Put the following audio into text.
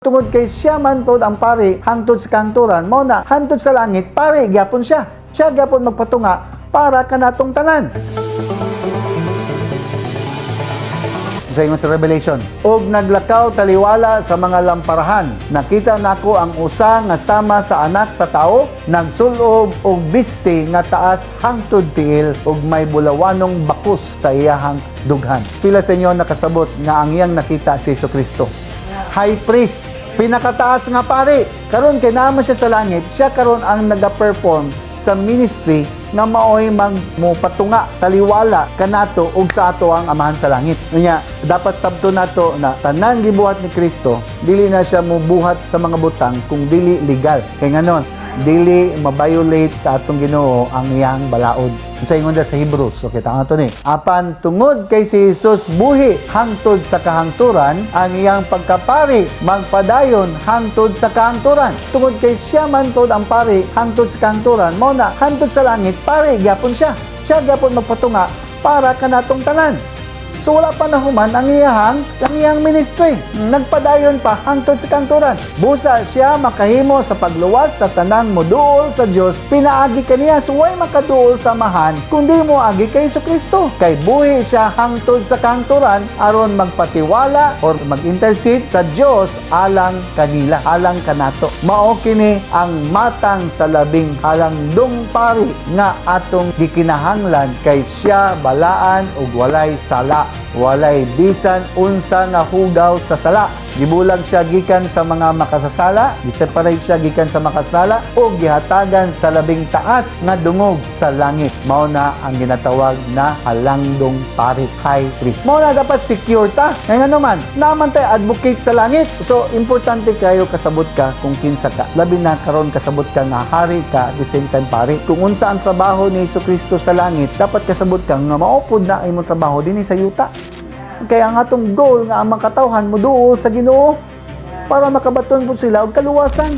Tungod kay siya man pod ang pari hangtod sa kanturan, mao na hangtod sa langit pari gyapon siya. Siya gyapon magpatunga para kanatong tanan. Sa ingon sa Revelation, og naglakaw taliwala sa mga lamparahan, nakita nako ang usa nga sama sa anak sa tao, nagsulob og biste nga taas hangtod tiil og may bulawanong bakus sa iyahang dughan. Pila sa inyo nakasabot nga ang iyang nakita si Jesucristo? High priest, pinakataas nga pari. Karon kay naman siya sa langit, siya karon ang naga-perform sa ministry nga maoy magmupatunga taliwala kanato ug sa ato ang amahan sa langit. Nya dapat sabto nato na tanan gibuhat ni Kristo, dili na siya mubuhat sa mga butang kung dili legal. Kay nganon, dili ma-violate sa atong Ginoo ang iyang balaod. Sa ingon sa Hebrews, so kita nga ito ni. Apan tungod kay si Jesus buhi hangtod sa kahangturan, ang iyang pagkapari magpadayon hangtod sa kahangturan. Tungod kay siya man pod ang pari hangtod sa kahangturan, mao na hangtod sa langit pari gyapon siya. Siya gyapon magpatunga para kanatong tanan. So wala pa nahuman ang iyang ministry. Nagpadayon pa hangtod sa kanturan. Busa siya makahimo sa pagluwas sa tanang moduol sa Dios, pinaagi kaniya. So way makaduol sa mahan kundi mo agi kay Jesucristo. Kay buhi siya hangtod sa kanturan aron magpatiwala or mag-intercede sa Dios alang kanila, alang kanato. Mao kini ang matang sa labing halangdong pari nga atong gikinahanglan kay siya balaan ug walay sala. Walay bisan unsa nga hugaw sa sala. Gibulag siya gikan sa mga makasasala, giseparate siya gikan sa makasala o gihatagan sa labing taas nga dungog sa langit. Mao na ang ginatawag na halangdong pari, high priest. Mao na dapat secure ta. Ngayon naman, naman tayo advocate sa langit. So importante kayo kasabot ka kung kinsa ka. Labi na karon kasabot ka nga hari ka, the same time pari. Kung unsa ang trabaho ni Jesucristo sa langit, dapat kasabot ka nga maupod na imong trabaho dinhi sa yuta. Kaya ang atong goal nga ang makatawhan mo duol sa Ginoo para makabaton po sila og kaluwasan.